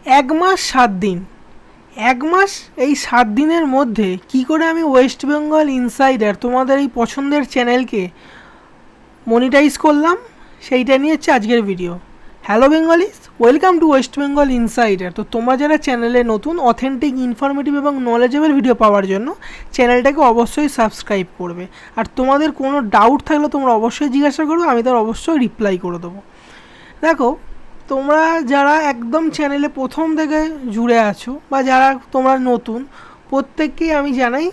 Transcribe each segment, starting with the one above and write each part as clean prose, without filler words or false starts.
এক মাস 7 দিন, এক মাস এই 7 দিনের মধ্যে কি করে আমি ওয়েস্ট বেঙ্গল ইনসাইডার তোমাদের এই পছন্দের চ্যানেলকে মনিটাইজ করলাম, সেইটা নিয়ে হচ্ছে আজকের video. Hello Bengalese, welcome to West Bengal insider. তো তোমরা যারা চ্যানেলে নতুন, অথেন্টিক, ইনফরমেটিভ এবং নলেজেবল ভিডিও পাওয়ার জন্য চ্যানেলটাকে অবশ্যই সাবস্ক্রাইব করবে। আর তোমাদের কোনো ডাউট থাকলে তোমরা অবশ্যই জিজ্ঞাসা করবে, আমি তার অবশ্যই রিপ্লাই করে দেবো। দেখো, তোমরা যারা একদম চ্যানেলে প্রথম থেকে জুড়ে আছো বা যারা তোমরা নতুন, প্রত্যেককেই আমি জানাই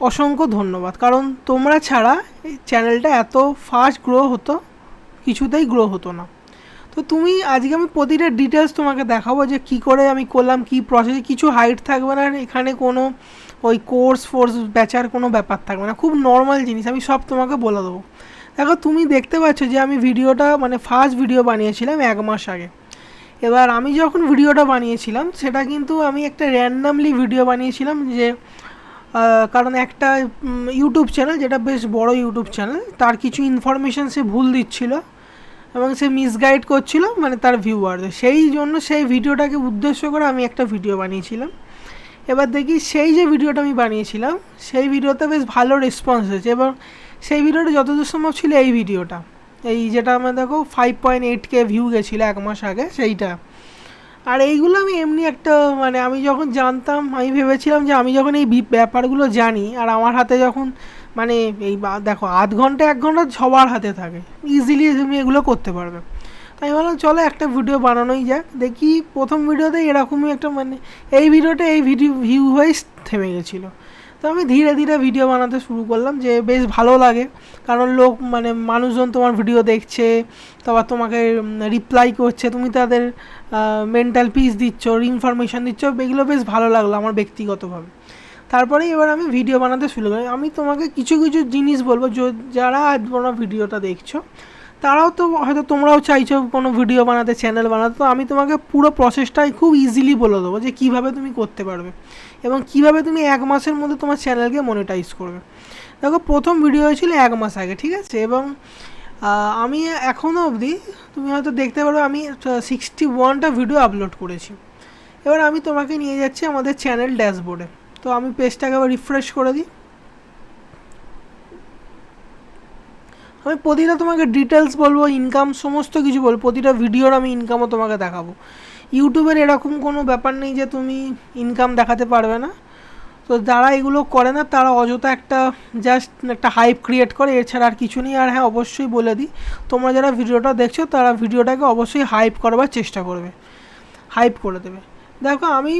অসংখ্য ধন্যবাদ। কারণ তোমরা ছাড়া এই চ্যানেলটা এত ফাস্ট গ্রো হতো কিছুতেই গ্রো হতো না। তো তুমি আজকে আমি প্রতিটা ডিটেলস তোমাকে দেখাবো যে কী করে আমি করলাম, কী প্রসেসে। কিছু হাইট থাকবে না, আর এখানে কোনো ওই ফোর্স বেচার কোনো ব্যাপার থাকবে না, খুব নর্মাল জিনিস আমি সব তোমাকে বলে দেবো। দেখো, তুমি দেখতে পাচ্ছ যে আমি ভিডিওটা ফার্স্ট ভিডিও বানিয়েছিলাম 1 মাস আগে। এবার আমি যখন ভিডিওটা বানিয়েছিলাম সেটা কিন্তু আমি একটা র্যান্ডামলি ভিডিও বানিয়েছিলাম, যে কারণ একটা ইউটিউব চ্যানেল, যেটা বেশ বড় ইউটিউব চ্যানেল, তার কিছু ইনফরমেশান সে ভুল দিচ্ছিল এবং সে মিসগাইড করছিল তার ভিউয়ারদের। সেই জন্য সেই ভিডিওটাকে উদ্দেশ্য করে আমি একটা ভিডিও বানিয়েছিলাম। এবার দেখি সেই যে ভিডিওটা আমি বানিয়েছিলাম সেই ভিডিওতে বেশ ভালো রেসপন্স হয়েছে, এবং সেই ভিডিওটা যতদূর সম্ভব ছিল এই ভিডিওটা, এই যেটা আমার দেখো 5.8K ভিউ গেছিলো 1 মাস আগে, সেইটা। আর এইগুলো আমি এমনি একটা আমি যখন জানতাম, আমি ভেবেছিলাম যে আমি যখন এই ব্যাপারগুলো জানি আর আমার হাতে যখন এই দেখো আধ ঘন্টা 1 ঘন্টা সবার হাতে থাকে, ইজিলি তুমি এগুলো করতে পারবে। তাই ভাবলাম চলো একটা ভিডিও বানানোই যাক। দেখি প্রথম ভিডিওতে এরকমই একটা এই ভিডিওটা এই ভিউ হয়েই থেমে গেছিলো। তো আমি ধীরে ধীরে ভিডিও বানাতে শুরু করলাম, যে বেশ ভালো লাগে, কারণ লোক মানুষজন তোমার ভিডিও দেখছে, তারপর তোমাকে রিপ্লাই করছে, তুমি তাদের মেন্টাল পিস দিচ্ছ, ইনফরমেশান দিচ্ছ, এগুলো বেশ ভালো লাগলো আমার ব্যক্তিগতভাবে। তারপরে এবার আমি ভিডিও বানাতে শুরু করি। আমি তোমাকে কিছু কিছু জিনিস বলবো, যারা আজ বড় ভিডিওটা দেখছো তারাও তো হয়তো তোমরাও চাইছো কোনো ভিডিও বানাতে, চ্যানেল বানাতে। তো আমি তোমাকে পুরো প্রসেসটাই খুব ইজিলি বলে দেবো যে কীভাবে তুমি করতে পারবে এবং কীভাবে তুমি 1 মাসের মধ্যে তোমার চ্যানেলকে মনিটাইজ করবে। দেখো, প্রথম ভিডিও হয়েছিল 1 মাস আগে, ঠিক আছে, এবং আমি এখনও অবধি তুমি হয়তো দেখতে পারো আমি 61টা ভিডিও আপলোড করেছি। এবার আমি তোমাকে নিয়ে যাচ্ছি আমাদের চ্যানেল ড্যাশবোর্ডে। তো আমি পেজটাকে আবার রিফ্রেশ করে দিই। আমি প্রতিটা তোমাকে ডিটেলস বলবো, ইনকাম সমস্ত কিছু বলবো, প্রতিটা ভিডিওর আমি ইনকামও তোমাকে দেখাবো। ইউটিউবের এরকম কোনো ব্যাপার নেই যে তুমি ইনকাম দেখাতে পারবে না। তো যারা এগুলো করে না তারা অযথা জাস্ট একটা হাইপ ক্রিয়েট করে, এছাড়া আর কিছু নেই। আর হ্যাঁ, অবশ্যই বলে দিই, তোমরা যারা ভিডিওটা দেখছো তারা ভিডিওটাকে অবশ্যই হাইপ করবার চেষ্টা করবে, হাইপ করে দেবে। দেখো, আমি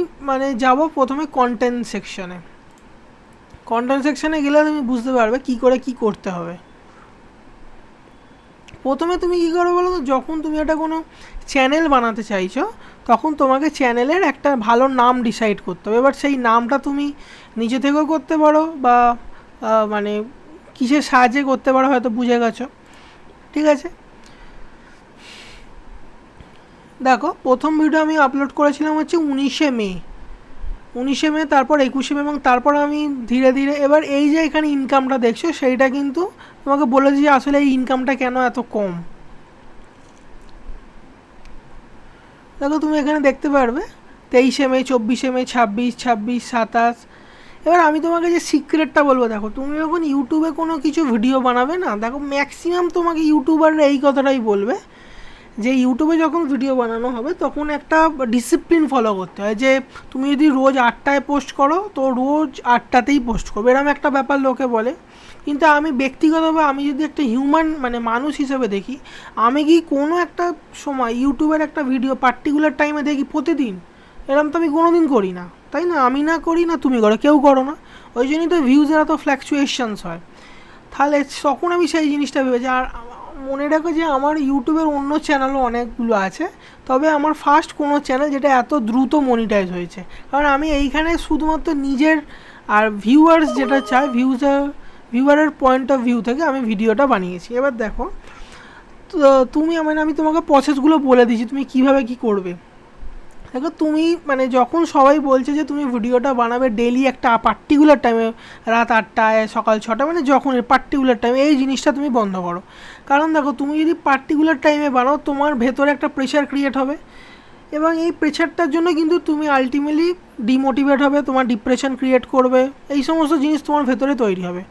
যাব প্রথমে কন্টেন্ট সেকশানে। কন্টেন্ট সেকশানে গেলে তুমি বুঝতে পারবে কী করে কী করতে হবে। প্রথমে তুমি কী করো বলো তো, যখন তুমি একটা কোনো চ্যানেল বানাতে চাইছো তখন তোমাকে চ্যানেলের একটা ভালো নাম ডিসাইড করতে হবে। এবার সেই নামটা তুমি নিজে থেকেও করতে পারো বা কিসের সাহায্যে করতে পারো, হয়তো বুঝে গেছো, ঠিক আছে। দেখো, প্রথম ভিডিও আমি আপলোড করেছিলাম হচ্ছে 19শে মে, তারপর 21শে মে, এবং তারপর আমি ধীরে ধীরে এবার এই যে এখানে ইনকামটা দেখছো সেইটা কিন্তু তোমাকে বলেছি যে আসলে এই ইনকামটা কেন এত কম। দেখো, তুমি এখানে দেখতে পারবে 23শে মে, 24শে মে, 26, 27। এবার আমি তোমাকে যে সিক্রেটটা বলবো, দেখো তুমি যখন ইউটিউবে কোনো কিছু ভিডিও বানাবে না, দেখো ম্যাক্সিমাম তোমাকে ইউটিউবাররা এই কথাটাই বলবে যে ইউটিউবে যখন ভিডিও বানানো হবে তখন একটা ডিসিপ্লিন ফলো করতে হয়, যে তুমি যদি রোজ 8টায় পোস্ট করো তো রোজ 8টাতেই পোস্ট করবে, এরকম একটা ব্যাপার লোকে বলে। কিন্তু আমি ব্যক্তিগতভাবে আমি যদি একটা হিউম্যান মানুষ হিসেবে দেখি, আমি কি কোনো একটা সময় ইউটিউবের একটা ভিডিও পার্টিকুলার টাইমে দেখি প্রতিদিন? এরকম তো আমি কোনো দিন করি না, তাই না? আমি না করি না তুমি করো, কেউ করো না। ওই জন্যই তো ভিউজের এত ফ্ল্যাকচুয়েশনস হয়। তাহলে তখন আমি সেই জিনিসটা ভেবেছি। আর মনে রাখো যে আমার ইউটিউবের অন্য চ্যানেলও অনেকগুলো আছে, তবে আমার ফার্স্ট কোনো চ্যানেল যেটা এত দ্রুত মনিটাইজ হয়েছে, কারণ আমি এইখানে শুধুমাত্র নিজের আর ভিউয়ার্স যেটা চায়, ভিউয়ারের পয়েন্ট অফ ভিউ থেকে আমি ভিডিওটা বানিয়েছি। এবার দেখো, তো তুমি আমি তোমাকে প্রসেসগুলো বলে দিচ্ছি তুমি কীভাবে কী করবে। দেখো, তুমি যখন সবাই বলছে যে তুমি ভিডিওটা বানাবে ডেইলি একটা পার্টিকুলার টাইমে, রাত 8টায়, সকাল 6টায়, যখন পার্টিকুলার টাইমে, এই জিনিসটা তুমি বন্ধ করো। কারণ দেখো, তুমি যদি পার্টিকুলার টাইমে বানাও তোমার ভেতরে একটা প্রেশার ক্রিয়েট হবে, এবং এই প্রেশারটার জন্য কিন্তু তুমি আলটিমেটলি ডিমোটিভেট হবে, তোমার ডিপ্রেশন ক্রিয়েট করবে, এই সমস্ত জিনিস তোমার ভেতরে তৈরি হবে।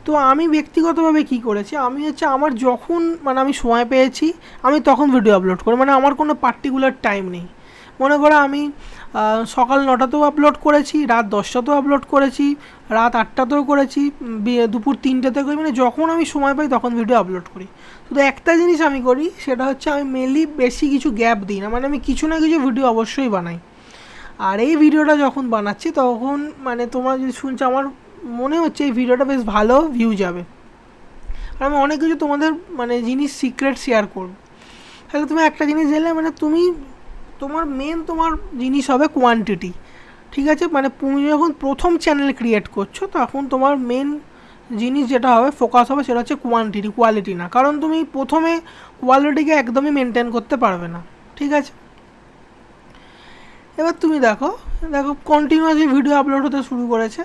তো আমি ব্যক্তিগতভাবে কি করেছি, আমি হচ্ছে আমার যখন মানে আমি সময় পেয়েছি আমি তখন ভিডিও আপলোড করি, মানে আমার কোনো পার্টিকুলার টাইম নেই। মনে করো আমি সকাল 9টাতেও আপলোড করেছি, রাত 10টাতেও আপলোড করেছি, রাত 8টাতেও করেছি, দুপুর 3টাতেও করি, মানে যখন আমি সময় পাই তখন ভিডিও আপলোড করি। শুধু একটা জিনিস আমি করি, সেটা হচ্ছে আমি মেনলি বেশি কিছু গ্যাপ দিই না, মানে আমি কিছু না কিছু ভিডিও অবশ্যই বানাই। আর এই ভিডিওটা যখন বানাচ্ছি তখন মানে তোমরা যদি শুনছো আমার মনে হচ্ছে এই ভিডিওটা বেশ ভালো ভিউ যাবে, আর আমি অনেক কিছু তোমাদের মানে জিনিস সিক্রেট শেয়ার করব। তাহলে তুমি একটা জিনিস জানলে, মানে তোমার তোমার জিনিস হবে কোয়ান্টিটি, ঠিক আছে? মানে তুমি যখন প্রথম চ্যানেল ক্রিয়েট করছো তখন তোমার মেন জিনিস যেটা হবে, ফোকাস হবে, সেটা হচ্ছে কোয়ান্টিটি, কোয়ালিটি না। কারণ তুমি প্রথমে কোয়ালিটিকে একদমই মেনটেন করতে পারবে না, ঠিক আছে? এবার তুমি দেখো কন্টিনিউয়াসলি ভিডিও আপলোড হতে শুরু করেছে।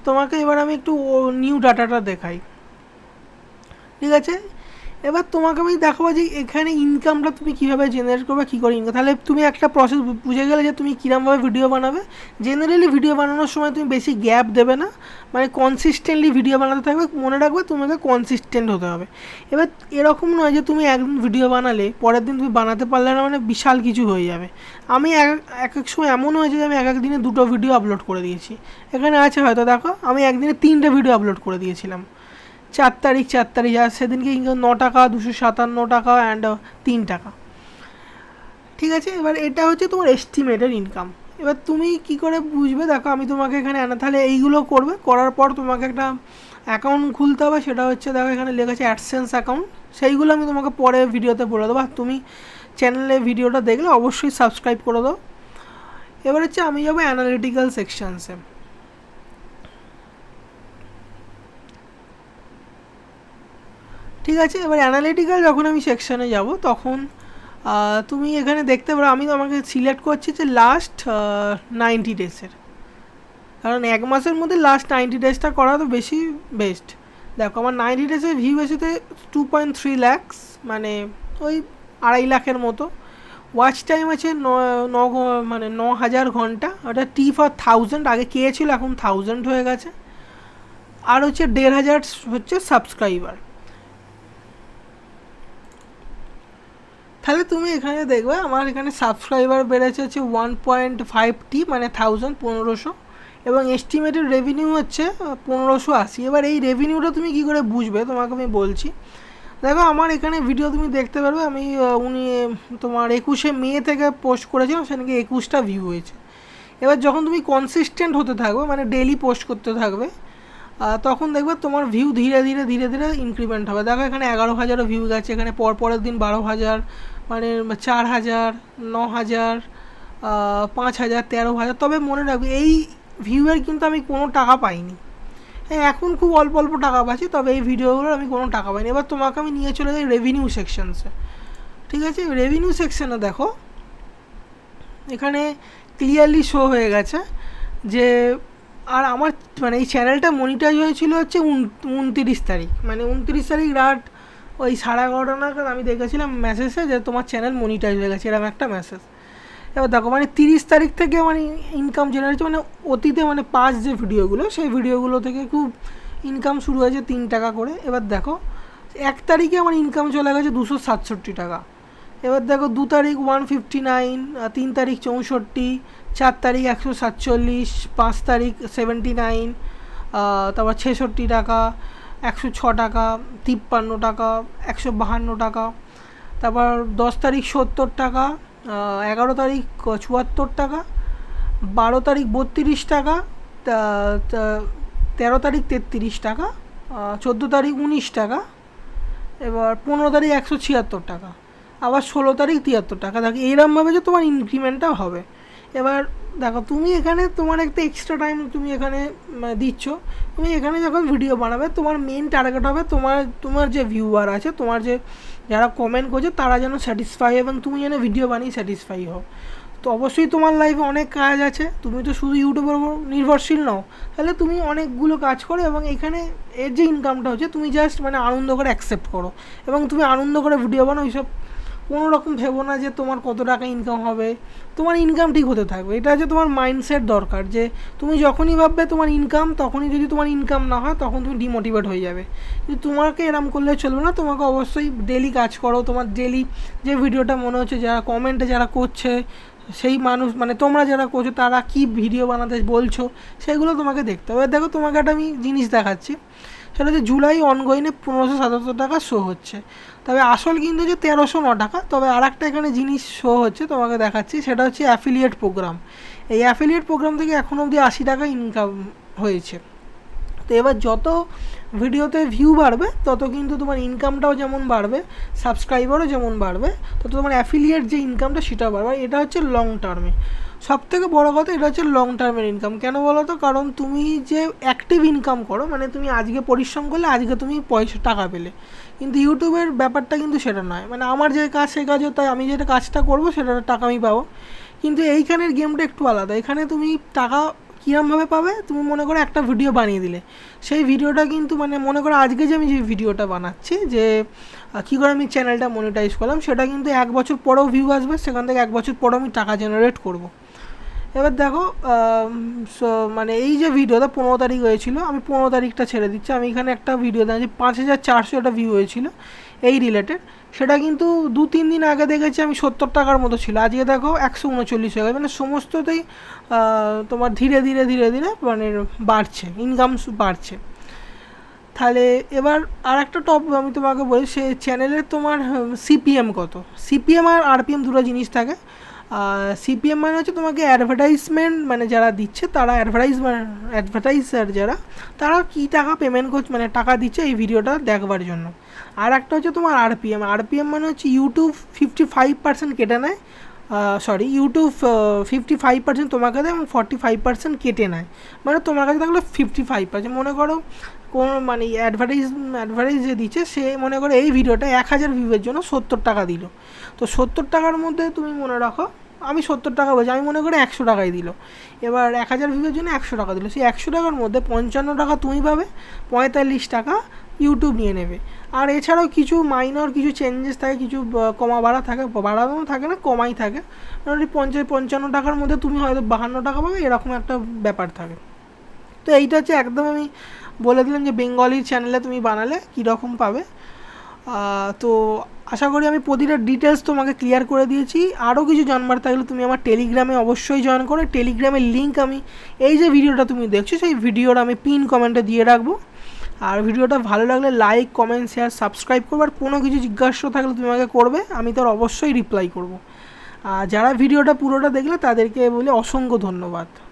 তোমাকে এবার আমি একটু নিউ ডাটাটা দেখাই, ঠিক আছে? এবার তোমাকে আমি দেখাবো যে এখানে ইনকামটা তুমি কীভাবে জেনারেট করবে, কী করে ইনকাম। তাহলে তুমি একটা প্রসেস বুঝে গেলে যে তুমি কীরকমভাবে ভিডিও বানাবে। জেনারেলি ভিডিও বানানোর সময় তুমি বেশি গ্যাপ দেবে না, মানে কনসিস্টেন্টলি ভিডিও বানাতে থাকবে। মনে রাখবে তোমাকে কনসিস্টেন্ট হতে হবে। এবার এরকম নয় যে তুমি একদিন ভিডিও বানালে পরের দিন তুমি বানাতে পারলে না, মানে বিশাল কিছু হয়ে যাবে। আমি এক সময় এমন হয়েছে যে আমি এক দিনে 2টো ভিডিও আপলোড করে দিয়েছি। এখানে আছে হয়তো দেখো, আমি একদিনে 3টে ভিডিও আপলোড করে দিয়েছিলাম। 4 তারিখ আর সেদিনকে ইনকাম 9 টাকা, 257 টাকা অ্যান্ড 3 টাকা, ঠিক আছে? এবার এটা হচ্ছে তোমার এস্টিমেটেড ইনকাম। এবার তুমি কি করে বুঝবে, দেখো আমি তোমাকে এখানে তাহলে এইগুলো করবে, করার পর তোমাকে একটা অ্যাকাউন্ট খুলতে হবে। সেটা হচ্ছে দেখো এখানে লেখা আছে অ্যাডসেন্স অ্যাকাউন্ট, সেইগুলো আমি তোমাকে পরে ভিডিওতে বলে দেবো। তুমি চ্যানেলে ভিডিওটা দেখলে অবশ্যই সাবস্ক্রাইব করে দাও। এবার হচ্ছে আমি যাবো অ্যানালিটিক্যাল সেকশনসে, ঠিক আছে? এবার অ্যানালিটিক্যাল যখন আমি সেকশানে যাব তখন তুমি এখানে দেখতে পারো, আমি আমাকে সিলেক্ট করছি যে লাস্ট 90 ডেজের, কারণ এক মাসের মধ্যে লাস্ট 90 ডেজটা করা তো বেশি বেস্ট। দেখো আমার 90 ডেজের ভিউ এসেছে 2.3 lakhs, মানে ওই 2.5 লাখের মতো। ওয়াচ টাইম আছে 9,000 ঘন্টা, ওটা টি ফর 1000, আগে কে ছিল এখন 1000 হয়ে গেছে। আর হচ্ছে 1,500 হচ্ছে সাবস্ক্রাইবার। তাহলে তুমি এখানে দেখবে আমার এখানে সাবস্ক্রাইবার বেড়েছে হচ্ছে 1.5T, মানে 1500, এবং এস্টিমেটেড রেভিনিউ হচ্ছে 1580। এবার এই রেভিনিউটা তুমি কী করে বুঝবে তোমাকে আমি বলছি। দেখো আমার এখানে ভিডিও তুমি দেখতে পারবে, আমি তোমার 21শে মে থেকে পোস্ট করেছিলাম, সেখানে 21টা ভিউ হয়েছে। এবার যখন তুমি কনসিস্টেন্ট হতে থাকবে, মানে ডেইলি পোস্ট করতে থাকবে, তখন দেখবে তোমার ভিউ ধীরে ধীরে ইনক্রিমেন্ট হবে। দেখো এখানে 11,000 ভিউ গেছে, এখানে পরের দিন 12,000, মানে 4,000, 9,000, 5,000, 13,000। তবে মনে রাখবে এই ভিউয়ের কিন্তু আমি কোনো টাকা পাইনি। হ্যাঁ, এখন খুব অল্প টাকা পাচ্ছি, তবে এই ভিডিওগুলোর আমি কোনো টাকা পাইনি। এবার তোমাকে আমি নিয়ে চলে যাই রেভিনিউ সেকশনসে, ঠিক আছে? রেভিনিউ সেকশনে দেখো এখানে ক্লিয়ারলি শো হয়ে গেছে যে, আর আমার মানে এই চ্যানেলটা মনিটাইজ হয়েছিল হচ্ছে 29 তারিখ, মানে 29 তারিখ রাত ওই 11:30 নাগাদ আমি দেখেছিলাম মেসেজে যে তোমার চ্যানেল মনিটাইজ হয়ে গেছে, এরকম একটা মেসেজ। এবার দেখো মানে 30 তারিখ থেকে মানে ইনকাম জেনারেট, মানে অতীতে মানে 5 যে ভিডিওগুলো, সেই ভিডিওগুলো থেকে খুব ইনকাম শুরু হয়েছে 3 টাকা করে। এবার দেখো 1 তারিখে আমার ইনকাম চলে গেছে 267 টাকা। এবার দেখো 2 তারিখ 159, 3 তারিখ 64, 4 তারিখ 147, 5 তারিখ 79, তারপর 66 টাকা, 106 টাকা, 53 টাকা, 152 টাকা, তারপর 10 তারিখ 70 টাকা, 11 তারিখ 74 টাকা, 12 তারিখ 32 টাকা, 13 তারিখ 33 টাকা, 14 তারিখ 19 টাকা, এবার 15 তারিখ 176 টাকা, আবার 16 তারিখ 73 টাকা। দেখো এইরকমভাবে যে তোমার ইনক্রিমেন্টটা হবে। এবার দেখো তুমি এখানে তোমার একটা এক্সট্রা টাইম তুমি এখানে দিচ্ছ। তুমি এখানে যখন ভিডিও বানাবে তোমার মেন টার্গেট হবে তোমার যে ভিউয়ার আছে, তোমার যে যারা কমেন্ট করছে তারা যেন স্যাটিসফাই, এবং তুমি যেন ভিডিও বানিয়ে স্যাটিসফাই হও। তো অবশ্যই তোমার লাইফে অনেক কাজ আছে, তুমি তো শুধু ইউটিউবের উপর নির্ভরশীল নও। তাহলে তুমি অনেকগুলো কাজ করো, এবং এখানে এর যে ইনকামটা হচ্ছে তুমি জাস্ট মানে আনন্দ করে অ্যাকসেপ্ট করো, এবং তুমি আনন্দ করে ভিডিও বানাও। এইসব কোনো রকম ভেবো না যে তোমার কত টাকা ইনকাম হবে, তোমার ইনকাম ঠিক হতে থাকবে। এটা হচ্ছে তোমার মাইন্ডসেট দরকার, যে তুমি যখনই ভাববে তোমার ইনকাম, তখনই যদি তোমার ইনকাম না হয় তখন তুমি ডিমোটিভেট হয়ে যাবে। কিন্তু তোমাকে এরম করলে চলবে না, তোমাকে অবশ্যই ডেলি কাজ করো। তোমার ডেলি যে ভিডিওটা মনে হচ্ছে যারা কমেন্টে যারা করছে সেই মানুষ, মানে তোমরা যারা করছো তারা কি ভিডিও বানাতে বলছো সেগুলো তোমাকে দেখতে হবে। দেখো তোমাকে একটা আমি জিনিস দেখাচ্ছি, সেটা হচ্ছে জুলাই অনগোয়িংয়ে 1577 টাকা শো হচ্ছে, তবে আসল কিন্তু যে 1309 টাকা। তবে আর একটা এখানে জিনিস শো হচ্ছে তোমাকে দেখাচ্ছি, সেটা হচ্ছে অ্যাফিলিয়েট প্রোগ্রাম। এই অ্যাফিলিয়েট প্রোগ্রাম থেকে এখনও অবধি 80 টাকা ইনকাম হয়েছে। তো এবার যত ভিডিওতে ভিউ বাড়বে তত কিন্তু তোমার ইনকামটাও যেমন বাড়বে, সাবস্ক্রাইবারও যেমন বাড়বে, তত তোমার অ্যাফিলিয়েট যে ইনকামটা সেটাও বাড়বে। এটা হচ্ছে লং টার্মে, সবথেকে বড় কথা এটা হচ্ছে লং টার্মের ইনকাম। কেন বলো তো? কারণ তুমি যে অ্যাক্টিভ ইনকাম করো, মানে তুমি আজকে পরিশ্রম করলে আজকে তুমি টাকা পেলে, কিন্তু ইউটিউবের ব্যাপারটা কিন্তু সেটা নয়। মানে আমার যে কাজ সেই কাজও তাই, আমি যেটা কাজটা করবো সেটার টাকা আমি পাবো। কিন্তু এইখানের গেমটা একটু আলাদা, এখানে তুমি টাকা কীরমভাবে পাবে? তুমি মনে করো একটা ভিডিও বানিয়ে দিলে, সেই ভিডিওটা কিন্তু মানে মনে করো আজকে যে আমি যে ভিডিওটা বানাচ্ছি, যে কী করে আমি চ্যানেলটা মনিটাইজ করলাম, সেটা কিন্তু 1 বছর পরেও ভিউ আসবে, সেখান থেকে 1 বছর পরেও আমি টাকা জেনারেট করব। এবার দেখো মানে এই যে ভিডিওটা 15 তারিখ হয়েছিল, আমি 15 তারিখটা ছেড়ে দিচ্ছি। আমি এখানে একটা ভিডিও দেখছি 5400 একটা ভিউ হয়েছিল এই রিলেটেড, সেটা কিন্তু 2-3 দিন আগে দেখেছি আমি 70 টাকার মতো ছিল, আজকে দেখো 139 হয়ে গেছে। মানে সমস্ততেই তোমার ধীরে ধীরে ধীরে ধীরে মানে বাড়ছে, ইনকাম বাড়ছে। তাহলে এবার আর একটা টপ আমি তোমাকে বলি, সে চ্যানেলের তোমার সিপিএম কত। সিপিএম আর আরপিএম দুটো জিনিস থাকে। সিপিএম মানে হচ্ছে তোমাকে অ্যাডভার্টাইজমেন্ট, মানে যারা দিচ্ছে তারা অ্যাডভার্টাইজার যারা, তারা কী টাকা পেমেন্ট করছে, মানে টাকা দিচ্ছে এই ভিডিওটা দেখবার জন্য। আর একটা হচ্ছে তোমার আরপিএম। আরপিএম মানে হচ্ছে ইউটিউব 55% কেটে নেয়, ইউটিউব 55% তোমাকে দেয় এবং 45% কেটে নেয়। মানে তোমার কাছে থাকলে 55%। মনে করো কোন মানে অ্যাডভার্টাইজ যে দিচ্ছে সে মনে করো এই ভিডিওটা 1000 ভিউয়ের জন্য 70 টাকা দিল, তো 70 টাকার মধ্যে তুমি মনে রাখো, আমি 70 টাকা বলছি, আমি মনে করি 100 টাকাই দিল। এবার 1000 ভিউয়ের জন্য 100 টাকা দিল, সেই 100 টাকার মধ্যে 55 টাকা তুমি পাবে, 45 টাকা ইউটিউব নিয়ে নেবে। আর এছাড়াও কিছু মাইনর কিছু চেঞ্জেস থাকে, কিছু কমা বাড়া থাকে, বাড়ানো থাকে না, কমাই থাকে। মোটামুটি 55 টাকার মধ্যে তুমি হয়তো 52 টাকা পাবে, এরকম একটা ব্যাপার থাকে। তো এইটা হচ্ছে একদম আমি বলে দিলাম যে বেঙ্গলির চ্যানেলে তুমি বানালে কীরকম পাবে। তো আশা করি আমি প্রতিটা ডিটেলস তোমাকে ক্লিয়ার করে দিয়েছি। আরও কিছু জানবার থাকলে তুমি আমার টেলিগ্রামে অবশ্যই জয়েন করো। টেলিগ্রামের লিঙ্ক আমি এই যে ভিডিওটা তুমি দেখছো সেই ভিডিওটা আমি পিন কমেন্টে দিয়ে রাখবো। আর ভিডিওটা ভালো লাগলে লাইক, কমেন্ট, শেয়ার, সাবস্ক্রাইব করবে। আর কোনো কিছু জিজ্ঞাসা থাকলে তুমি আমাকে করবে, আমি তার অবশ্যই রিপ্লাই করবো। আর যারা ভিডিওটা পুরোটা দেখলে তাদেরকে বলে অসংখ্য ধন্যবাদ।